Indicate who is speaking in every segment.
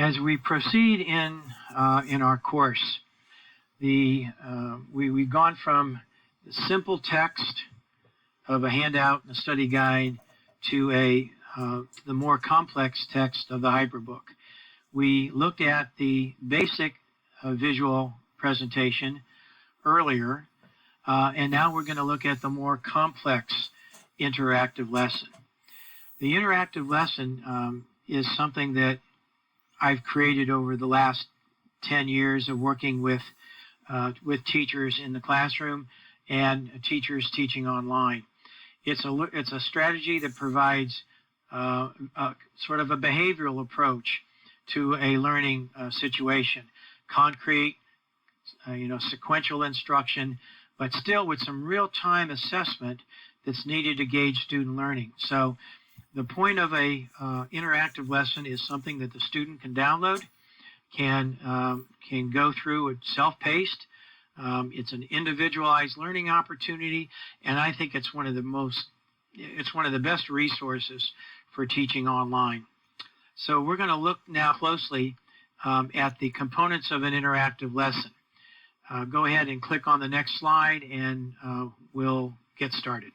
Speaker 1: As we proceed in our course, we've gone from the simple text of a handout and a study guide to the more complex text of the Hyperbook. We looked at the basic visual presentation earlier, and now we're going to look at the more complex interactive lesson. The interactive lesson is something that I've created over the last 10 years of working with teachers in the classroom and teachers teaching online. It's a strategy that provides sort of a behavioral approach to a learning situation, concrete, sequential instruction, but still with some real-time assessment that's needed to gauge student learning. So the point of a interactive lesson is something that the student can download, can go through. It's self-paced. It's an individualized learning opportunity, and I think it's one of the best resources for teaching online. So we're going to look now closely at the components of an interactive lesson. Go ahead and click on the next slide, and we'll get started.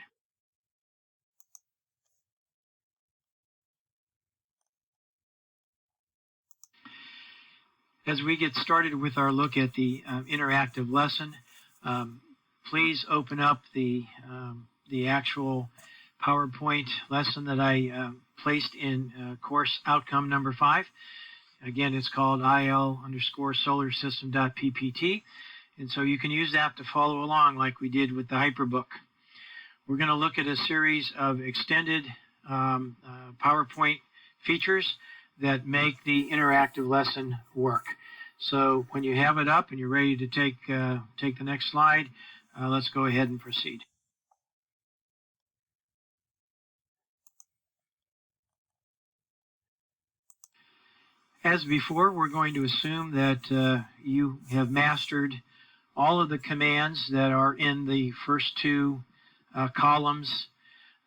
Speaker 1: As we get started with our look at the interactive lesson, please open up the actual PowerPoint lesson that I placed in course outcome number 5. Again, it's called il_solarsystem.ppt, and so you can use that to follow along like we did with the Hyperbook. We're going to look at a series of extended PowerPoint features that make the interactive lesson work. So when you have it up and you're ready to take the next slide, let's go ahead and proceed. As before, we're going to assume that you have mastered all of the commands that are in the first two columns,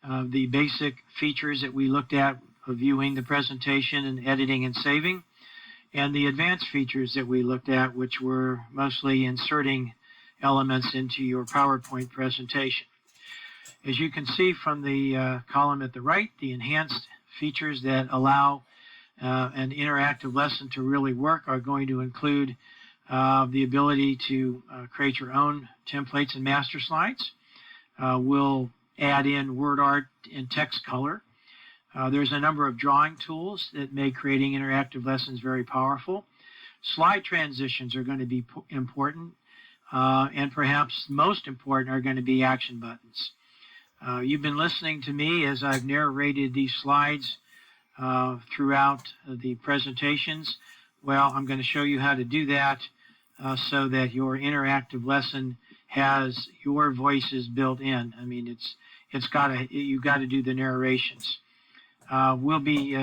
Speaker 1: the basic features that we looked at of viewing the presentation and editing and saving, and the advanced features that we looked at, which were mostly inserting elements into your PowerPoint presentation. As you can see from the column at the right, the enhanced features that allow an interactive lesson to really work are going to include the ability to create your own templates and master slides. We'll add in word art and text color. There's a number of drawing tools that make creating interactive lessons very powerful. Slide transitions are going to be important, and perhaps most important are going to be action buttons. You've been listening to me as I've narrated these slides throughout the presentations. Well, I'm going to show you how to do that so that your interactive lesson has your voices built in. I mean, you've got to do the narrations. We'll be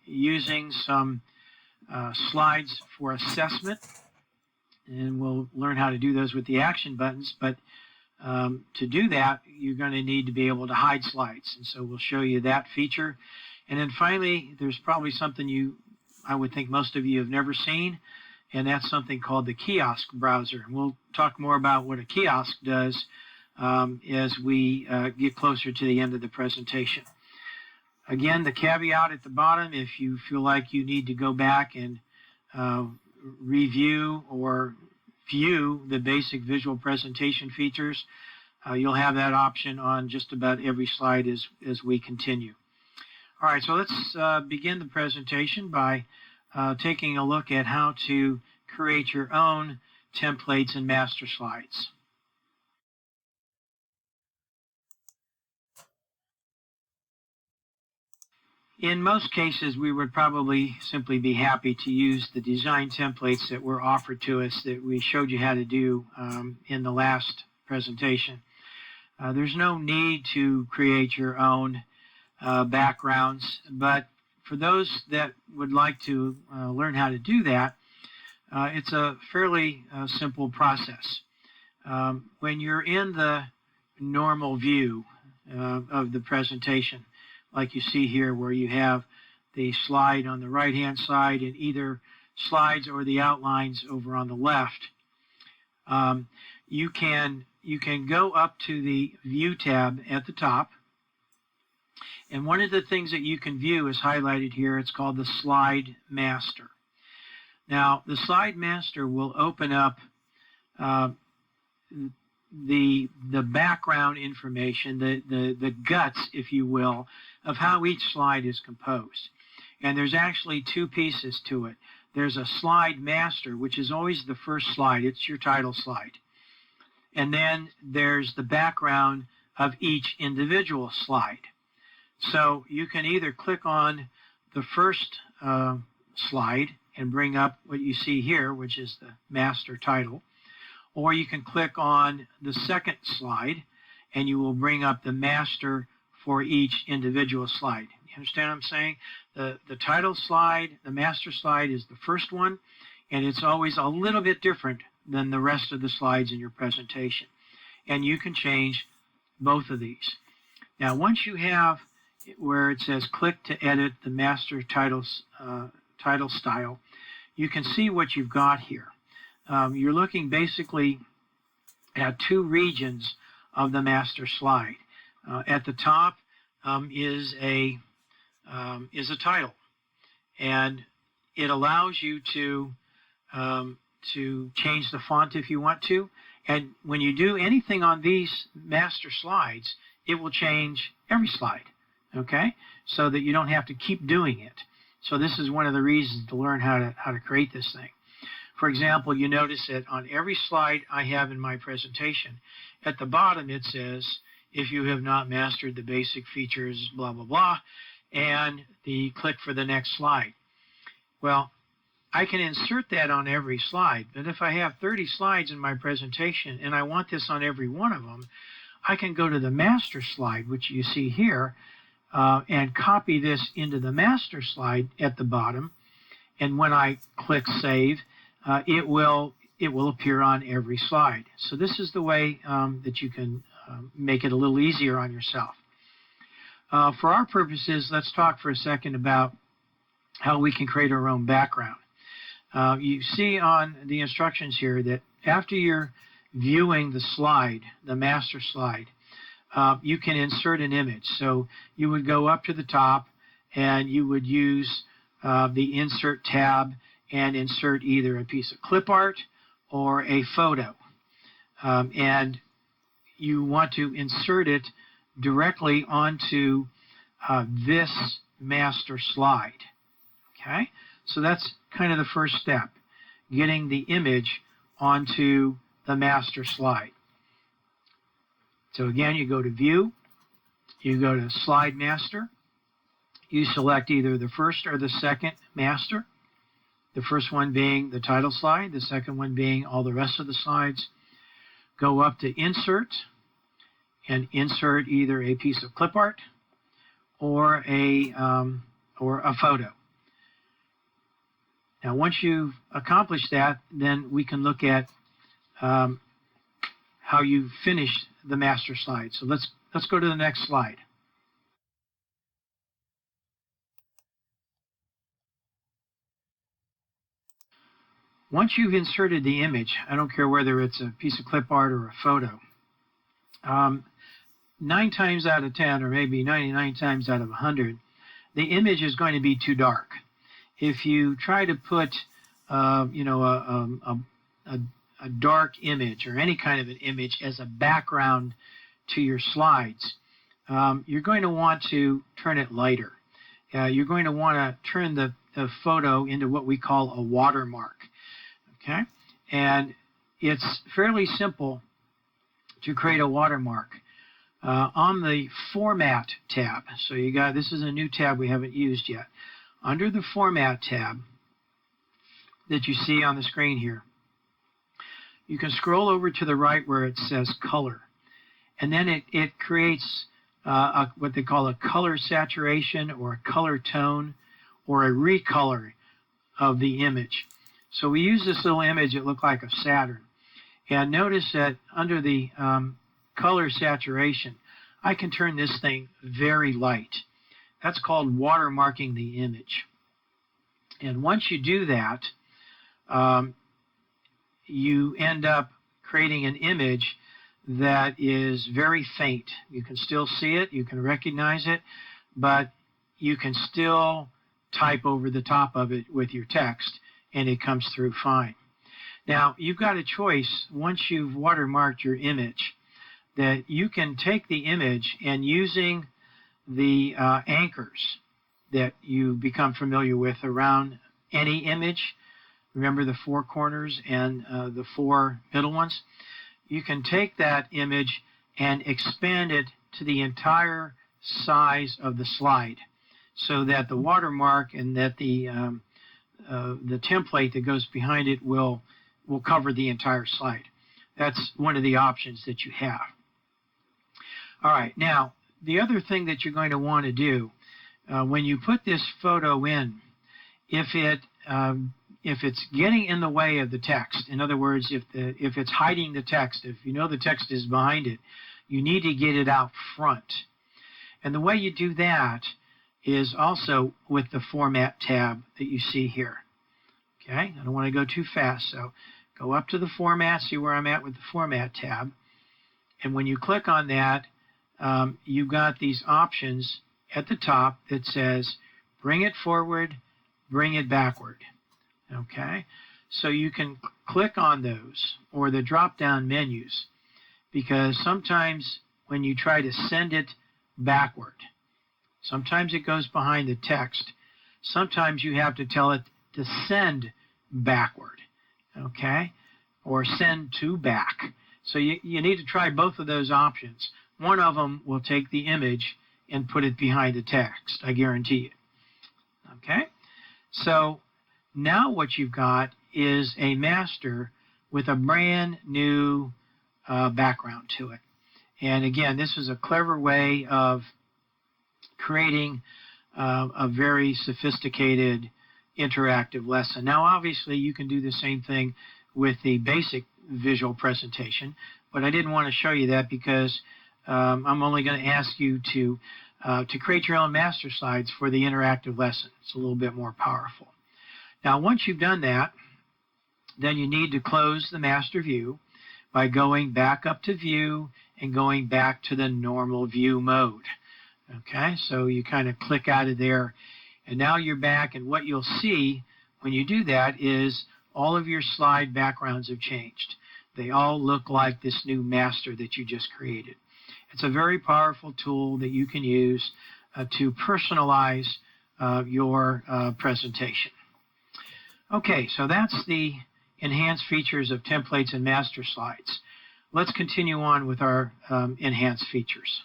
Speaker 1: using some slides for assessment, and we'll learn how to do those with the action buttons. But to do that, you're going to need to be able to hide slides, and so we'll show you that feature. And then finally, there's probably something I would think most of you have never seen, and that's something called the kiosk browser. We'll talk more about what a kiosk does as we get closer to the end of the presentation. Again, the caveat at the bottom, if you feel like you need to go back and review or view the basic visual presentation features, you'll have that option on just about every slide as we continue. All right, so let's begin the presentation by taking a look at how to create your own templates and master slides. In most cases, we would probably simply be happy to use the design templates that were offered to us that we showed you how to do in the last presentation. There's no need to create your own backgrounds, but for those that would like to learn how to do that, it's a fairly simple process. When you're in the normal view of the presentation, like you see here where you have the slide on the right-hand side and either slides or the outlines over on the left. You can go up to the View tab at the top, and one of the things that you can view is highlighted here. It's called the Slide Master. Now, the Slide Master will open up the background information, the guts, if you will, of how each slide is composed. And there's actually two pieces to it. There's a Slide Master, which is always the first slide. It's your title slide. And then there's the background of each individual slide. So you can either click on the first slide and bring up what you see here, which is the master title, or you can click on the second slide and you will bring up the master for each individual slide. You understand what I'm saying? The title slide, the master slide, is the first one, and it's always a little bit different than the rest of the slides in your presentation. And you can change both of these. Now, once you have where it says click to edit the master title style, you can see what you've got here. You're looking basically at two regions of the master slide. At the top is a title, and it allows you to change the font if you want to. And when you do anything on these master slides, it will change every slide, okay? So that you don't have to keep doing it. So this is one of the reasons to learn how to create this thing. For example, you notice that on every slide I have in my presentation, at the bottom it says, if you have not mastered the basic features, blah, blah, blah, and the click for the next slide. Well, I can insert that on every slide, but if I have 30 slides in my presentation and I want this on every one of them, I can go to the master slide, which you see here, and copy this into the master slide at the bottom, and when I click Save, it will appear on every slide. So this is the way that you can make it a little easier on yourself. For our purposes, let's talk for a second about how we can create our own background. You see on the instructions here that after you're viewing the slide, the master slide, you can insert an image. So you would go up to the top and you would use the Insert tab and insert either a piece of clip art or a photo. And you want to insert it directly onto this master slide. Okay? So that's kind of the first step, getting the image onto the master slide. So again, you go to View, you go to Slide Master, you select either the first or the second master, the first one being the title slide, the second one being all the rest of the slides. Go up to Insert and insert either a piece of clip art or a photo. Now, once you've accomplished that, then we can look at how you finished the master slide. So let's go to the next slide. Once you've inserted the image, I don't care whether it's a piece of clip art or a photo, 9 times out of 10, or maybe 99 times out of 100, the image is going to be too dark. If you try to put, a dark image or any kind of an image as a background to your slides, you're going to want to turn it lighter. You're going to want to turn the photo into what we call a watermark. Okay, and it's fairly simple to create a watermark. On the Format tab, so this is a new tab we haven't used yet. Under the Format tab that you see on the screen here, you can scroll over to the right where it says Color, and then it creates what they call a color saturation or a color tone or a recolor of the image. So we use this little image that looked like a Saturn. And notice that under the color saturation, I can turn this thing very light. That's called watermarking the image. And once you do that, you end up creating an image that is very faint. You can still see it, you can recognize it, but you can still type over the top of it with your text, and it comes through fine. Now, you've got a choice once you've watermarked your image that you can take the image and using the anchors that you become familiar with around any image, remember the four corners and the four middle ones, you can take that image and expand it to the entire size of the slide so that the watermark and that the template that goes behind it will cover the entire slide. That's one of the options that you have. All right, now the other thing that you're going to want to do when you put this photo in, if it's getting in the way of the text, in other words, if it's hiding the text, if you know the text is behind it, you need to get it out front. And the way you do that is also with the Format tab that you see here. Okay, I don't want to go too fast, so go up to the Format, see where I'm at with the Format tab. And when you click on that, you've got these options at the top that says bring it forward, bring it backward. Okay, so you can click on those or the drop-down menus, because sometimes when you try to send it backward, sometimes it goes behind the text. Sometimes you have to tell it to send backward, okay, or send to back. So you need to try both of those options. One of them will take the image and put it behind the text, I guarantee you. Okay, so now what you've got is a master with a brand new background to it. And again, this is a clever way of creating a very sophisticated interactive lesson. Now, obviously, you can do the same thing with the basic visual presentation, but I didn't want to show you that because I'm only going to ask you to create your own master slides for the interactive lesson. It's a little bit more powerful. Now, once you've done that, then you need to close the master view by going back up to view and going back to the normal view mode. Okay, so you kind of click out of there, and now you're back, and what you'll see when you do that is all of your slide backgrounds have changed. They all look like this new master that you just created. It's a very powerful tool that you can use to personalize your presentation. Okay, so that's the enhanced features of templates and master slides. Let's continue on with our enhanced features.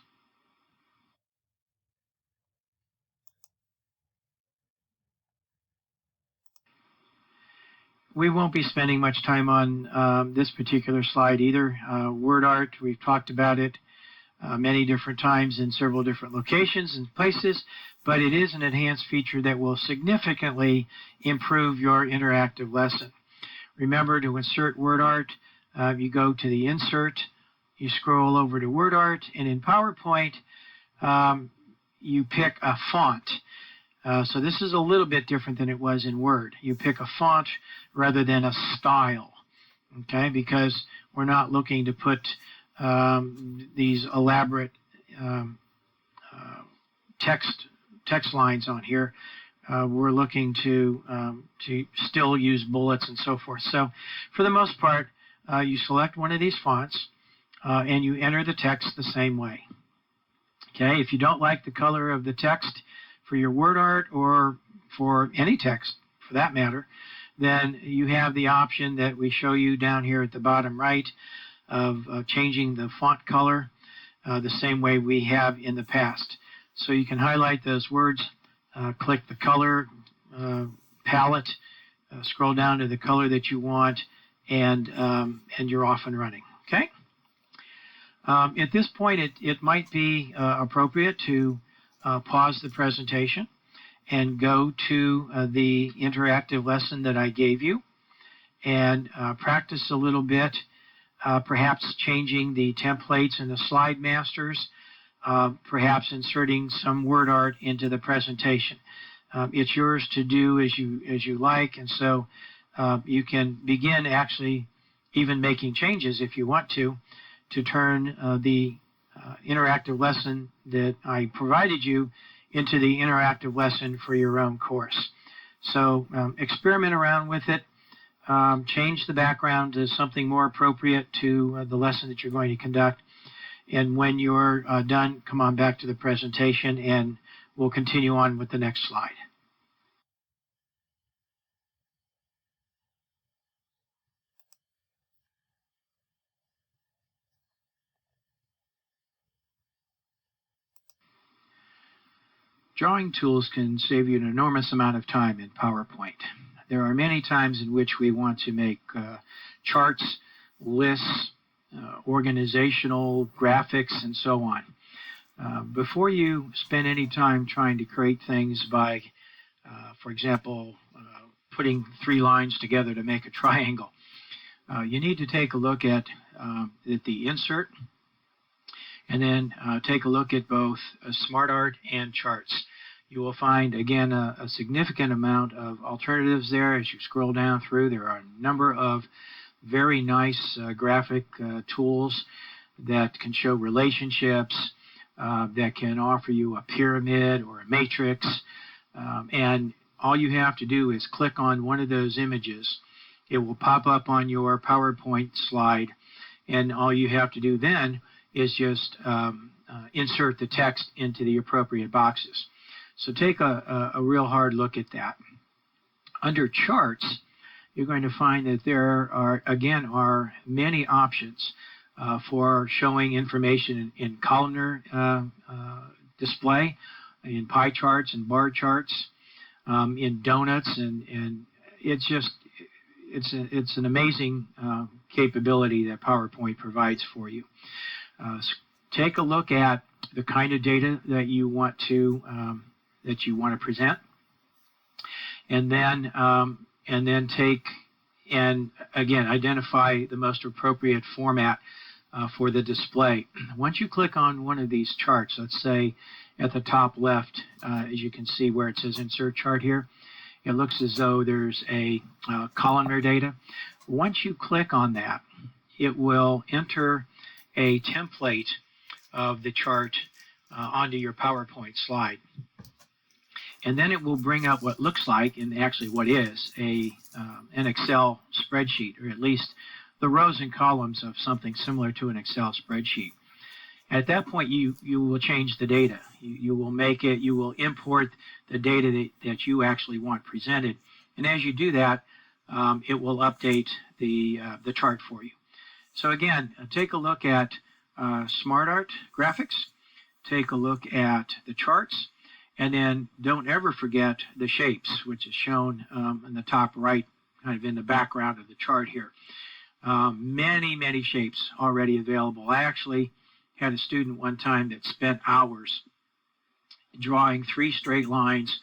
Speaker 1: We won't be spending much time on this particular slide either. WordArt, we've talked about it many different times in several different locations and places, but it is an enhanced feature that will significantly improve your interactive lesson. Remember to insert WordArt, you go to the Insert, you scroll over to WordArt, and in PowerPoint, you pick a font. So this is a little bit different than it was in Word. You pick a font rather than a style, okay, because we're not looking to put these elaborate text lines on here. We're looking to still use bullets and so forth. So for the most part, you select one of these fonts and you enter the text the same way. Okay, if you don't like the color of the text for your WordArt or for any text for that matter, then you have the option that we show you down here at the bottom right of changing the font color the same way we have in the past. So you can highlight those words, click the color palette, scroll down to the color that you want, and you're off and running. Okay. At this point, it might be appropriate to pause the presentation and go to the interactive lesson that I gave you and practice a little bit, perhaps changing the templates and the slide masters, perhaps inserting some WordArt into the presentation. It's yours to do as you like, and so you can begin actually even making changes if you want to turn the interactive lesson that I provided you into the interactive lesson for your own course. So experiment around with it. Change the background to something more appropriate to the lesson that you're going to conduct. And when you're done, come on back to the presentation and we'll continue on with the next slide. Drawing tools can save you an enormous amount of time in PowerPoint. There are many times in which we want to make charts, lists, organizational graphics, and so on. Before you spend any time trying to create things by, for example, putting 3 lines together to make a triangle, you need to take a look at the insert, and then take a look at both SmartArt and charts. You will find, again, a significant amount of alternatives there. As you scroll down through, there are a number of very nice graphic tools that can show relationships, that can offer you a pyramid or a matrix, and all you have to do is click on one of those images. It will pop up on your PowerPoint slide, and all you have to do then is just insert the text into the appropriate boxes. So take a real hard look at that. Under charts, you're going to find that there are many options for showing information in columnar display, in pie charts and bar charts, in donuts, and it's an amazing capability that PowerPoint provides for you. Take a look at the kind of data that you want to present, and then take and again identify the most appropriate format for the display. Once you click on one of these charts, let's say at the top left, as you can see where it says Insert Chart here, it looks as though there's a columnar data. Once you click on that, it will enter a template of the chart onto your PowerPoint slide. And then it will bring up what looks like, and actually what is, an Excel spreadsheet, or at least the rows and columns of something similar to an Excel spreadsheet. At that point, you will change the data. You will import the data that you actually want presented. And as you do that, it will update the chart for you. So again, take a look at SmartArt graphics, take a look at the charts, and then don't ever forget the shapes, which is shown in the top right, kind of in the background of the chart here. Many shapes already available. I actually had a student one time that spent hours drawing 3 straight lines,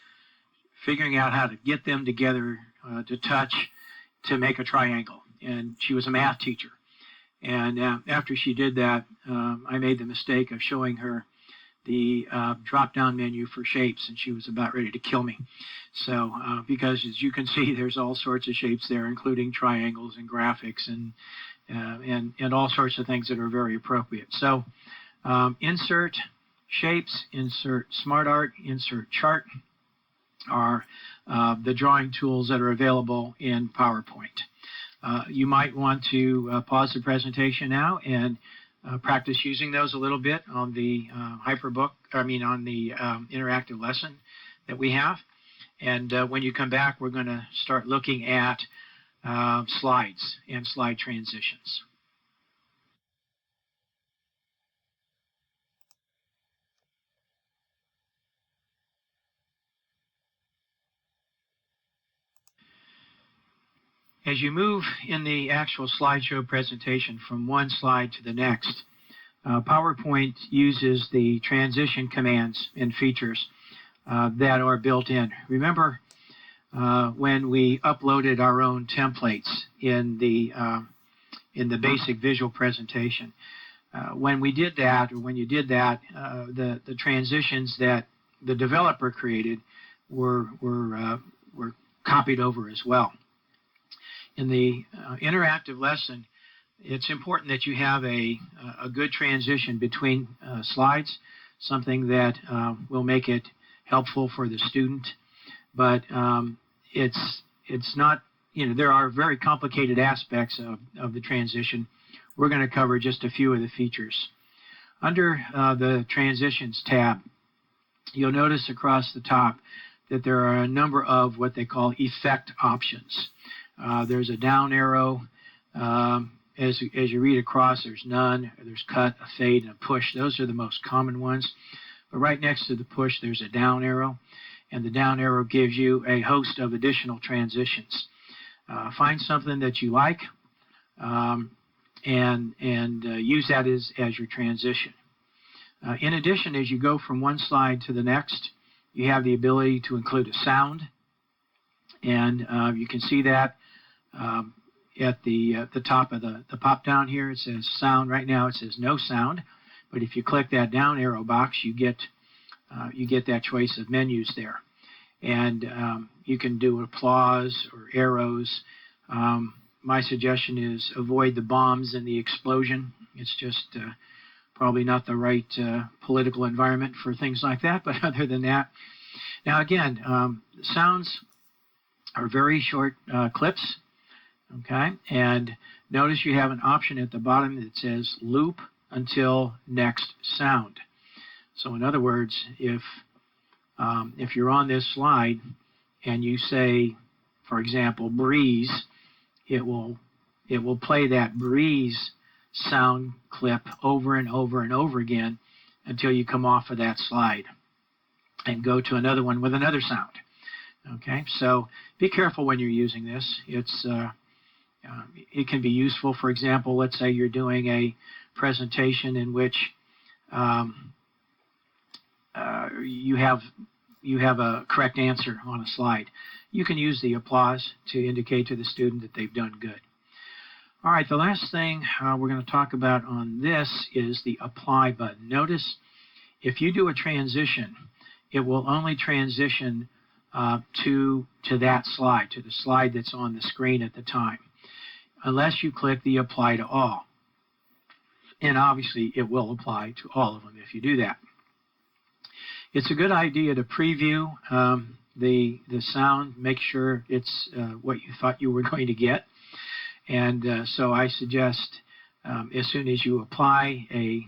Speaker 1: figuring out how to get them together to touch to make a triangle. And she was a math teacher. And after she did that, I made the mistake of showing her the drop-down menu for shapes, and she was about ready to kill me. So, because as you can see, there's all sorts of shapes there, including triangles and graphics and all sorts of things that are very appropriate. So, insert shapes, insert SmartArt, insert chart are the drawing tools that are available in PowerPoint. You might want to pause the presentation now and practice using those a little bit on the on the interactive lesson that we have. And when you come back, we're going to start looking at slides and slide transitions. As you move in the actual slideshow presentation from one slide to the next, PowerPoint uses the transition commands and features that are built in. Remember when we uploaded our own templates in the basic visual presentation? When we did that, or when you did that, the transitions that the developer created were copied over as well. In the interactive lesson, it's important that you have a good transition between slides, something that will make it helpful for the student. But it's not, there are very complicated aspects of the transition. We're going to cover just a few of the features. Under the Transitions tab, you'll notice across the top that there are a number of what they call effect options. There's a down arrow. As you read across, there's none, there's cut, a fade, and a push. Those are the most common ones. But right next to the push, there's a down arrow, and the down arrow gives you a host of additional transitions. Find something that you like and use that as your transition. In addition, as you go from one slide to the next, you have the ability to include a sound, and you can see that at the top of the pop down here. It says sound. Right now it says no sound, but if you click that down arrow box, you get that choice of menus there, and you can do applause or arrows. My suggestion is avoid the bombs and the explosion. It's just probably not the right political environment for things like that, but other than that. Now again, sounds are very short clips, okay? And notice you have an option at the bottom that says loop until next sound. So in other words, if you're on this slide and you say, for example, breeze, it will play that breeze sound clip over and over and over again until you come off of that slide and go to another one with another sound. Okay, so be careful when you're using this. It can be useful. For example, let's say you're doing a presentation in which you have a correct answer on a slide. You can use the applause to indicate to the student that they've done good. All right, the last thing we're going to talk about on this is the apply button. Notice if you do a transition, it will only transition to that slide, to the slide that's on the screen at the time, unless you click the apply to all. And obviously it will apply to all of them if you do that. It's a good idea to preview the sound, make sure it's what you thought you were going to get. And so I suggest as soon as you apply a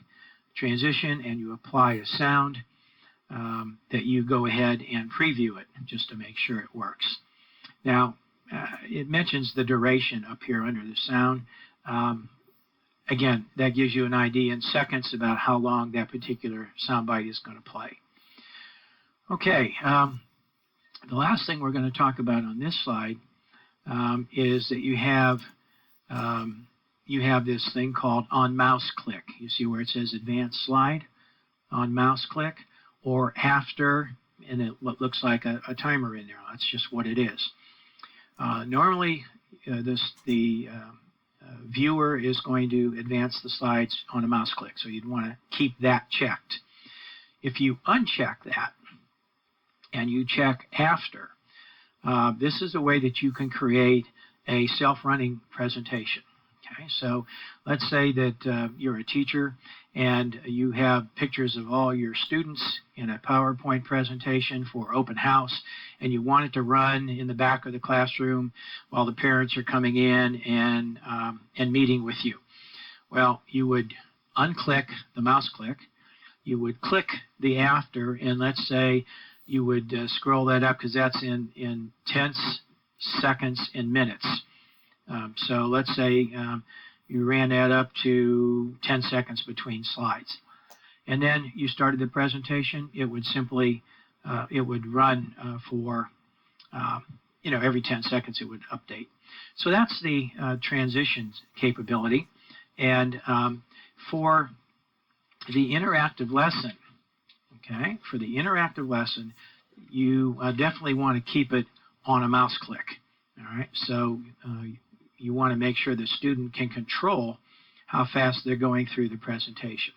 Speaker 1: transition and you apply a sound, that you go ahead and preview it just to make sure it works. Now, it mentions the duration up here under the sound. Again, that gives you an idea in seconds about how long that particular soundbite is going to play. Okay, the last thing we're going to talk about on this slide is that you have this thing called on mouse click. You see where it says advanced slide, on mouse click, or after, and what looks like a timer in there. That's just what it is. Normally, the viewer is going to advance the slides on a mouse click, so you'd want to keep that checked. If you uncheck that and you check after, this is a way that you can create a self-running presentation. Okay, so let's say that you're a teacher and you have pictures of all your students in a PowerPoint presentation for open house, and you want it to run in the back of the classroom while the parents are coming in and meeting with you. Well, you would unclick the mouse click, you would click the after, and let's say you would scroll that up because that's in tenths, seconds, and minutes. So let's say you ran that up to 10 seconds between slides. And then you started the presentation. It would simply, it would run for, every 10 seconds it would update. So that's the transitions capability. And for the interactive lesson, okay, for the interactive lesson, you definitely want to keep it on a mouse click. All right, so you want to make sure the student can control how fast they're going through the presentation.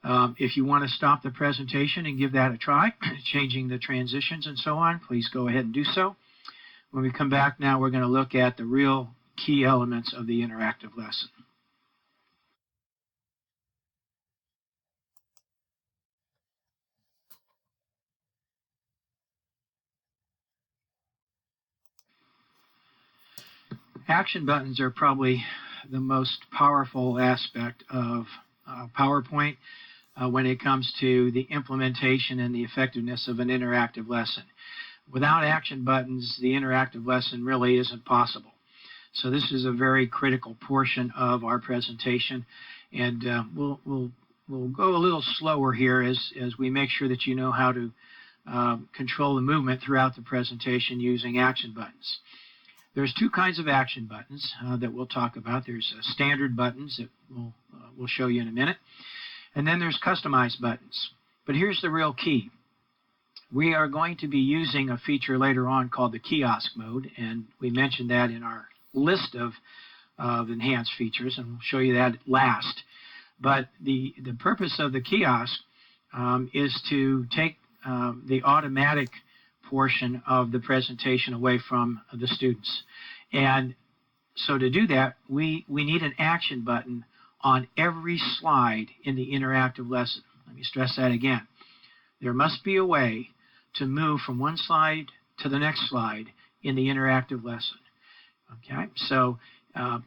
Speaker 1: If you want to stop the presentation and give that a try, changing the transitions and so on, please go ahead and do so. When we come back now, we're going to look at the real key elements of the interactive lesson. Action buttons are probably the most powerful aspect of PowerPoint when it comes to the implementation and the effectiveness of an interactive lesson. Without action buttons, the interactive lesson really isn't possible. So this is a very critical portion of our presentation, and we'll go a little slower here as we make sure that you know how to control the movement throughout the presentation using action buttons. There's two kinds of action buttons that we'll talk about. There's standard buttons that we'll show you in a minute, and then there's customized buttons. But here's the real key. We are going to be using a feature later on called the kiosk mode, and we mentioned that in our list of enhanced features, and we'll show you that last. But the purpose of the kiosk is to take the automatic portion of the presentation away from the students. And so to do that, we need an action button on every slide in the interactive lesson. Let me stress that again. There must be a way to move from one slide to the next slide in the interactive lesson. Okay, so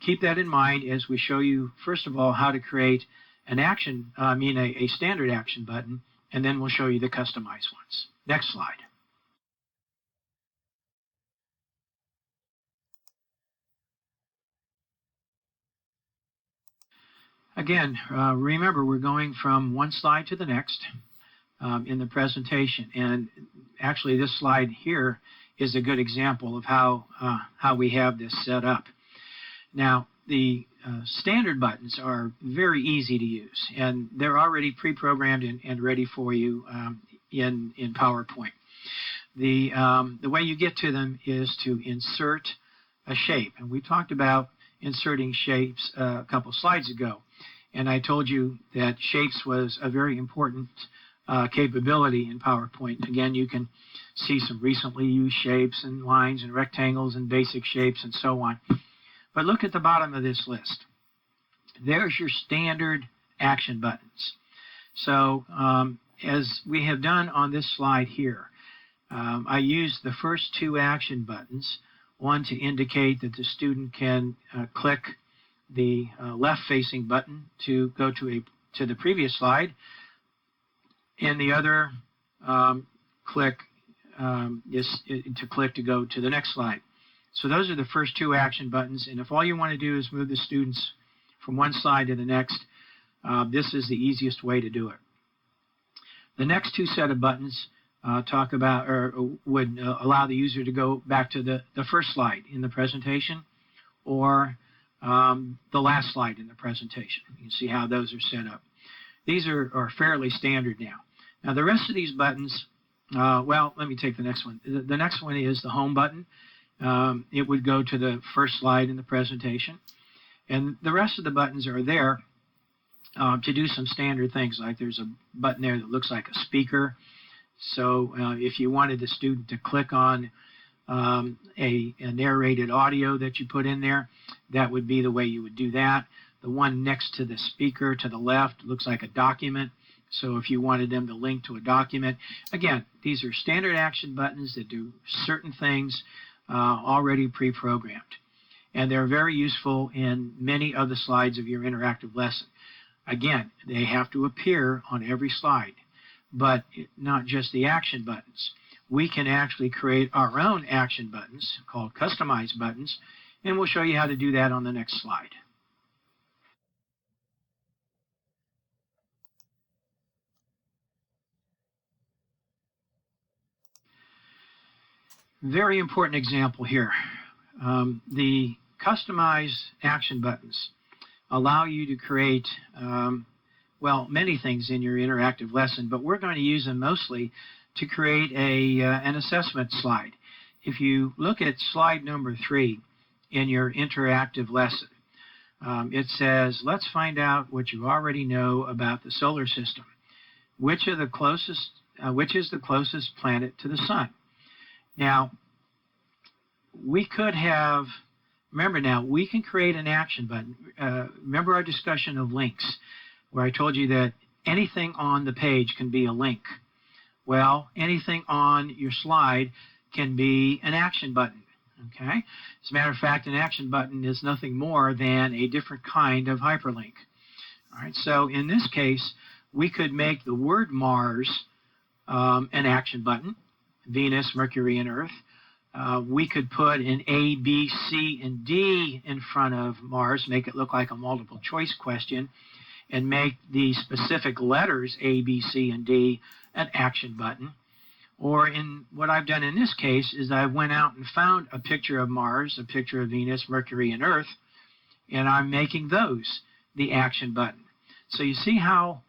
Speaker 1: keep that in mind as we show you, first of all, how to create an a standard action button, and then we'll show you the customized ones. Next slide. Again, remember, we're going from one slide to the next in the presentation, and actually this slide here is a good example of how we have this set up. Now, the standard buttons are very easy to use, and they're already pre-programmed and ready for you in PowerPoint. The way you get to them is to insert a shape, and we talked about inserting shapes a couple slides ago, and I told you that shapes was a very important capability in PowerPoint. Again, you can see some recently used shapes and lines and rectangles and basic shapes and so on. But look at the bottom of this list. There's your standard action buttons. So as we have done on this slide here, I used the first two action buttons, one to indicate that the student can click the left-facing button to go to the previous slide, and the other click is to click to go to the next slide. So those are the first two action buttons, and if all you want to do is move the students from one slide to the next, this is the easiest way to do it. The next two set of buttons talk about or would allow the user to go back to the first slide in the presentation or the last slide in the presentation. You can see how those are set up. These are fairly standard now. Now the rest of these buttons, well, let me take the next one. The next one is the home button. It would go to the first slide in the presentation. And the rest of the buttons are there to do some standard things, like there's a button there that looks like a speaker. So if you wanted the student to click on a narrated audio that you put in there, that would be the way you would do that. The one next to the speaker to the left looks like a document. So if you wanted them to link to a document, again, these are standard action buttons that do certain things already pre-programmed. And they're very useful in many of the slides of your interactive lesson. Again, they have to appear on every slide, but not just the action buttons. We can actually create our own action buttons called customized buttons, and we'll show you how to do that on the next slide. Very important example here. The customized action buttons allow you to create, well, many things in your interactive lesson, but we're going to use them mostly to create an assessment slide. If you look at slide number 3 in your interactive lesson, it says, let's find out what you already know about the solar system. Which is the closest planet to the sun? Now, we could have, remember now, we can create an action button. Remember our discussion of links, where I told you that anything on the page can be a link. Well, anything on your slide can be an action button. Okay? As a matter of fact, an action button is nothing more than a different kind of hyperlink. All right, so in this case, we could make the word Mars an action button, Venus, Mercury, and Earth. We could put an A, B, C, and D in front of Mars, make it look like a multiple choice question, and make the specific letters A, B, C, and D an action button. Or in what I've done in this case is I went out and found a picture of Mars, a picture of Venus, Mercury, and Earth, and I'm making those the action button. So you see how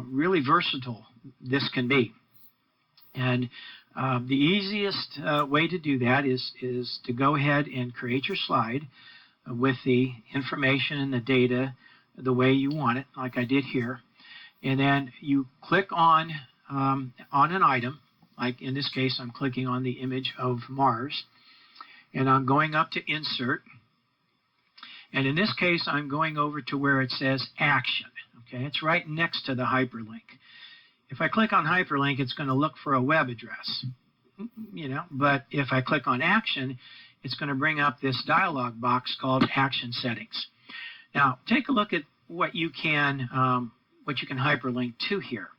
Speaker 1: really versatile this can be. And the easiest way to do that is to go ahead and create your slide with the information and the data the way you want it, like I did here. And then you click on an item. Like in this case, I'm clicking on the image of Mars, and I'm going up to Insert. And in this case, I'm going over to where it says Action. Okay, it's right next to the hyperlink. If I click on hyperlink, it's going to look for a web address, but if I click on Action, it's going to bring up this dialog box called Action Settings. Now, take a look at what you can hyperlink to here.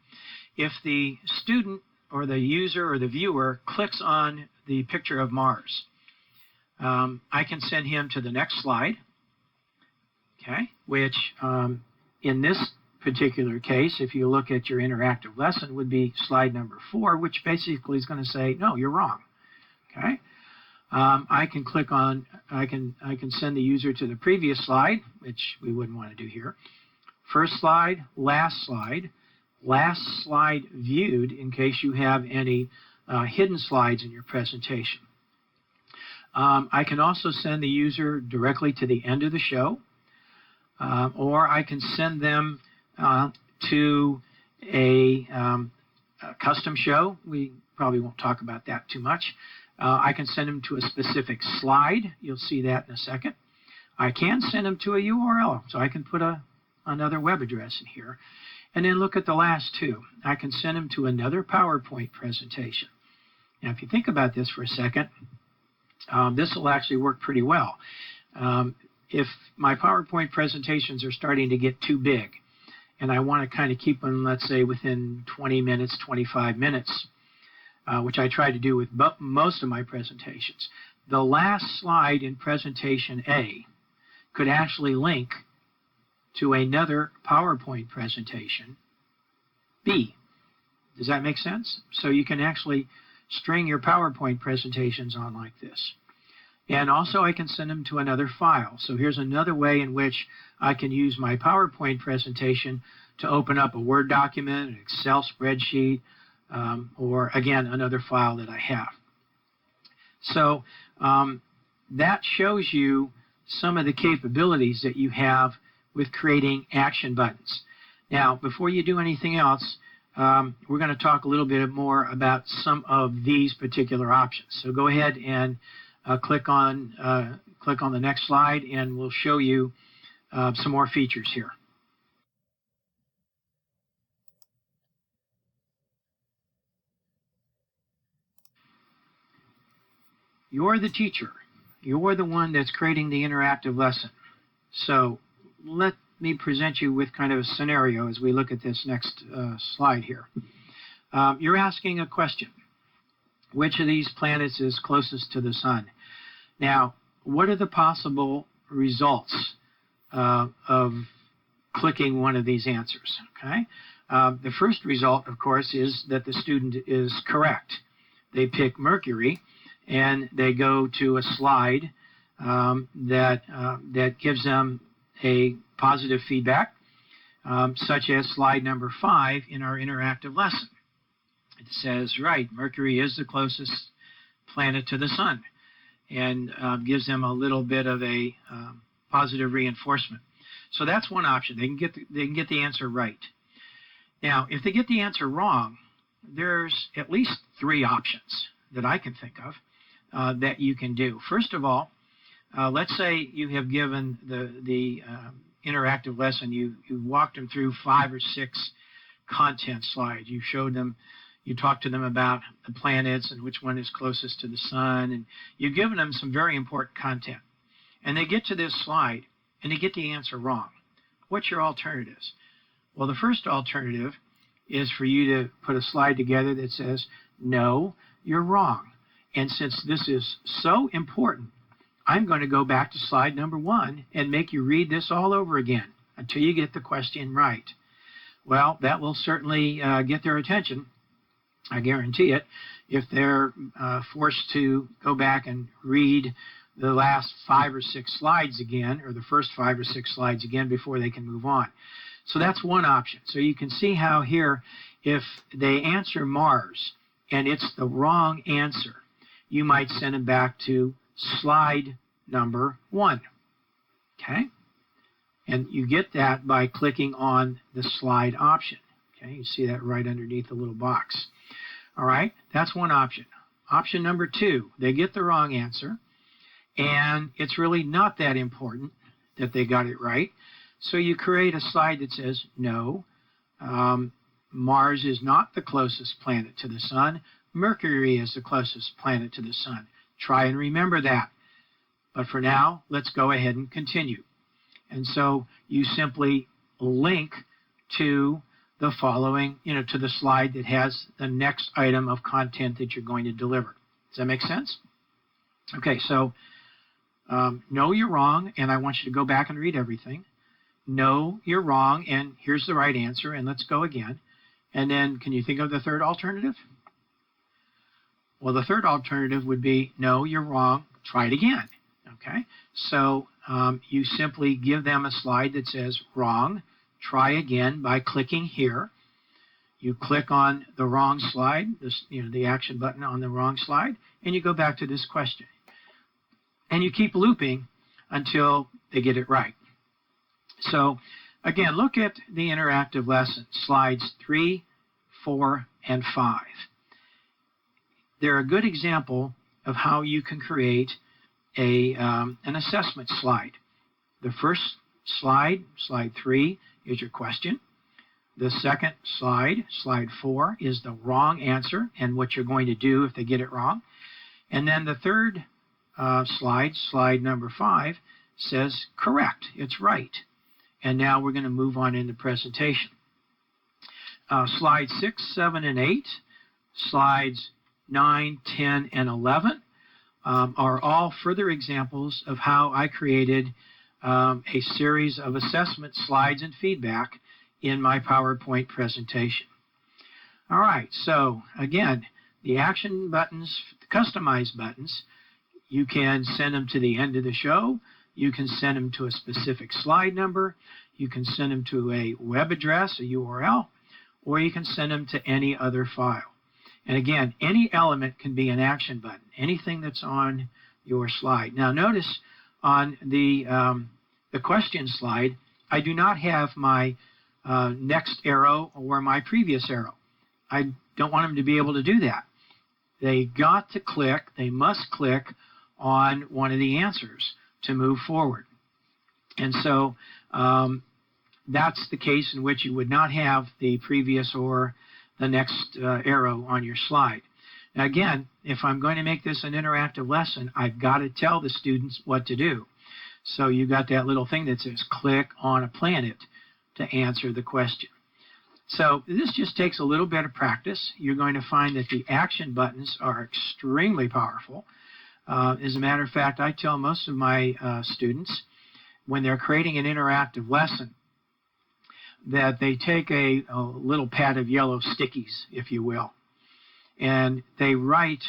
Speaker 1: If the student or the user or the viewer clicks on the picture of Mars, I can send him to the next slide, okay, which in this particular case, if you look at your interactive lesson, would be slide number 4, which basically is going to say, no, you're wrong, okay? I can click on, I can send the user to the previous slide, which we wouldn't want to do here. First slide, last slide viewed in case you have any hidden slides in your presentation. I can also send the user directly to the end of the show, or I can send them to a custom show. We probably won't talk about that too much. I can send them to a specific slide. You'll see that in a second. I can send them to a URL, so I can put another web address in here. And then look at the last two. I can send them to another PowerPoint presentation. Now, if you think about this for a second, this will actually work pretty well. If my PowerPoint presentations are starting to get too big, and I want to kind of keep them, let's say, within 20 minutes, 25 minutes, which I try to do with most of my presentations, the last slide in presentation A could actually link to another PowerPoint presentation B. Does that make sense? So you can actually string your PowerPoint presentations on like this. And also I can send them to another file. So here's another way in which I can use my PowerPoint presentation to open up a Word document, an Excel spreadsheet, or again, another file that I have. So that shows you some of the capabilities that you have with creating action buttons. Now, before you do anything else, we're going to talk a little bit more about some of these particular options. So go ahead and click on the next slide, and we'll show you some more features here. You're the teacher. You're the one that's creating the interactive lesson. So let me present you with kind of a scenario as we look at this next slide here. You're asking a question. Which of these planets is closest to the sun? Now, what are the possible results of clicking one of these answers? Okay. The first result, of course, is that the student is correct. They pick Mercury, and they go to a slide that gives them a positive feedback, such as slide number 5 in our interactive lesson. It says, right, Mercury is the closest planet to the sun, and gives them a little bit of a positive reinforcement. So that's one option. They can get the answer right. Now, if they get the answer wrong, there's at least 3 options that I can think of. that you can do. First of all, let's say you have given the interactive lesson, you walked them through 5 or 6 content slides. You showed them, you talked to them about the planets and which one is closest to the sun, and you've given them some very important content. And they get to this slide, and they get the answer wrong. What's your alternatives? Well, the first alternative is for you to put a slide together that says, no, you're wrong. And since this is so important, I'm going to go back to slide number 1 and make you read this all over again until you get the question right. Well, that will certainly get their attention, I guarantee it, if they're forced to go back and read the last 5 or 6 slides again, or the first 5 or 6 slides again before they can move on. So that's one option. So you can see how here, if they answer Mars and it's the wrong answer, you might send them back to slide number 1. Okay? And you get that by clicking on the slide option. Okay? You see that right underneath the little box. All right? That's one option. Option number 2, they get the wrong answer, and it's really not that important that they got it right. So you create a slide that says, no, Mars is not the closest planet to the sun. Mercury is the closest planet to the sun. Try and remember that. But for now, let's go ahead and continue. And so you simply link to the following, to the slide that has the next item of content that you're going to deliver. Does that make sense? Okay, so no, you're wrong, and I want you to go back and read everything. No, you're wrong, and here's the right answer, and let's go again. And then, can you think of the third alternative? Well, the third alternative would be, no, you're wrong, try it again. Okay, so you simply give them a slide that says wrong, try again by clicking here. You click on the wrong slide, the action button on the wrong slide, and you go back to this question. And you keep looping until they get it right. So, again, look at the interactive lesson, slides 3, 4, and 5. They're a good example of how you can create an assessment slide. The first slide, slide 3, is your question. The second slide, slide 4, is the wrong answer and what you're going to do if they get it wrong. And then the third slide, slide number 5, says correct, it's right. And now we're going to move on in the presentation. Slides 6, 7, and 8, slides 9, 10, and 11 are all further examples of how I created a series of assessment slides and feedback in my PowerPoint presentation. All right, so again, the action buttons, the customized buttons, you can send them to the end of the show. You can send them to a specific slide number. You can send them to a web address, a URL, or you can send them to any other file. And again, any element can be an action button, anything that's on your slide. Now notice on the question slide, I do not have my next arrow or my previous arrow. I don't want them to be able to do that. They must click on one of the answers to move forward. And so that's the case in which you would not have the previous or the next arrow on your slide. Now again, if I'm going to make this an interactive lesson, I've got to tell the students what to do. So you got that little thing that says click on a planet to answer the question. So this just takes a little bit of practice. You're going to find that the action buttons are extremely powerful. As a matter of fact, I tell most of my students when they're creating an interactive lesson that they take a little pad of yellow stickies, if you will, and they write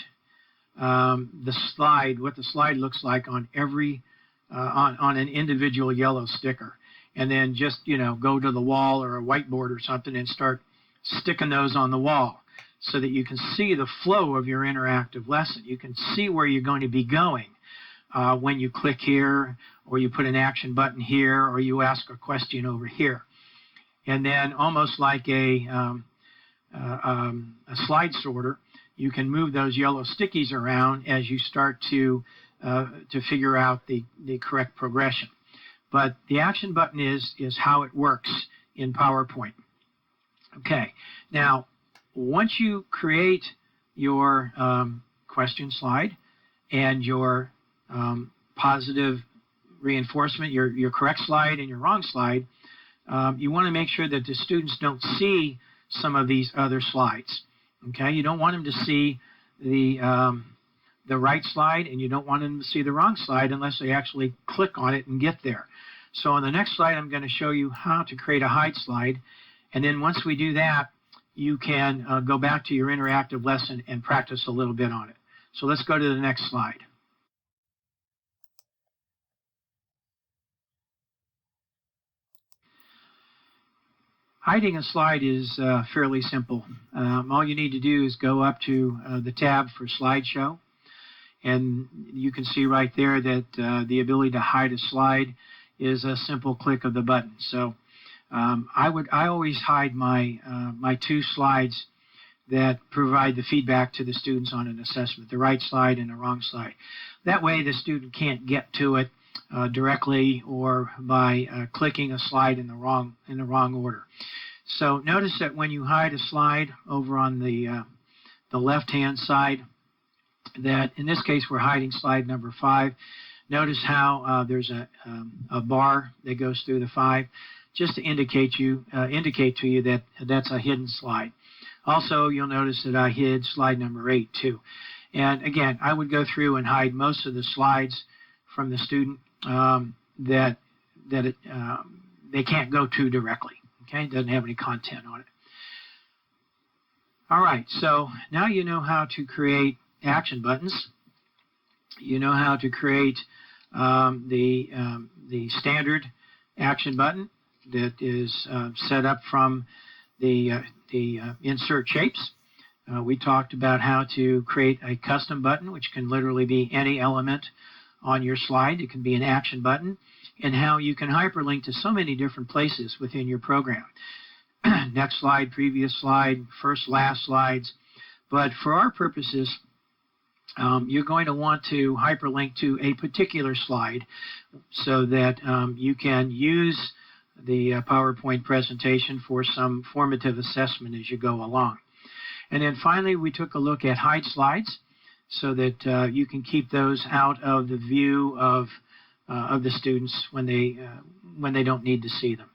Speaker 1: the slide, what the slide looks like on every on an individual yellow sticker, and then just go to the wall or a whiteboard or something and start sticking those on the wall so that you can see the flow of your interactive lesson. You can see where you're going to be going when you click here, or you put an action button here, or you ask a question over here. And then almost like a slide sorter, you can move those yellow stickies around as you start to figure out the correct progression. But the action button is how it works in PowerPoint. Okay, now once you create your question slide and your positive reinforcement, your correct slide and your wrong slide, you want to make sure that the students don't see some of these other slides. Okay, you don't want them to see the right slide, and you don't want them to see the wrong slide unless they actually click on it and get there. So on the next slide, I'm going to show you how to create a hide slide, and then once we do that, you can go back to your interactive lesson and practice a little bit on it. So let's go to the next slide. Hiding a slide is fairly simple. All you need to do is go up to the tab for slideshow, and you can see right there that the ability to hide a slide is a simple click of the button. So I always hide my two slides that provide the feedback to the students on an assessment, the right slide and the wrong slide. That way the student can't get to it directly or by clicking a slide in the wrong order. So notice that when you hide a slide over on the left-hand side, that in this case we're hiding slide number 5. Notice how there's a bar that goes through the 5, just to indicate to you that that's a hidden slide. Also, you'll notice that I hid slide number 8 too. And again, I would go through and hide most of the slides from the student that they can't go to directly. Okay, it doesn't have any content on it. All right, so now you know how to create action buttons. You know how to create the standard action button that is set up from the insert shapes. We talked about how to create a custom button, which can literally be any element on your slide. It can be an action button, and how you can hyperlink to so many different places within your program. Next slide, previous slide, first, last slides. But for our purposes, you're going to want to hyperlink to a particular slide so that you can use the PowerPoint presentation for some formative assessment as you go along. And then finally, we took a look at hide slides so that you can keep those out of the view of the students when they don't need to see them.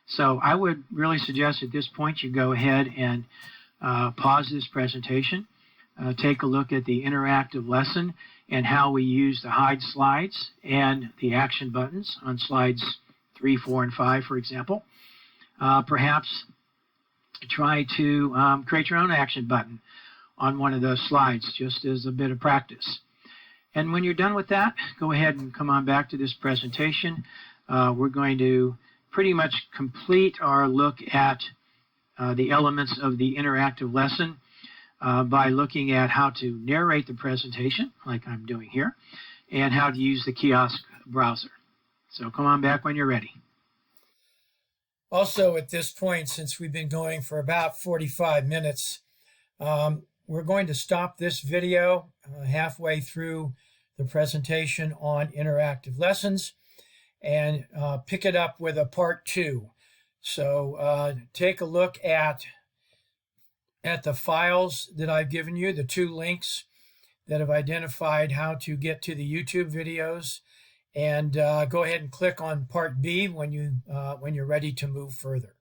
Speaker 1: So I would really suggest at this point you go ahead and pause this presentation, take a look at the interactive lesson and how we use the hide slides and the action buttons on slides 3, 4, and 5, for example. Perhaps try to create your own action button on one of those slides just as a bit of practice. And when you're done with that, go ahead and come on back to this presentation. We're going to pretty much complete our look at the elements of the interactive lesson by looking at how to narrate the presentation, like I'm doing here, and how to use the kiosk browser. So come on back when you're ready.
Speaker 2: Also, at this point, since we've been going for about 45 minutes, we're going to stop this video halfway through the presentation on interactive lessons and pick it up with a part 2. So take a look at the files that I've given you, the 2 links that have identified how to get to the YouTube videos, and go ahead and click on part B when you're ready to move further.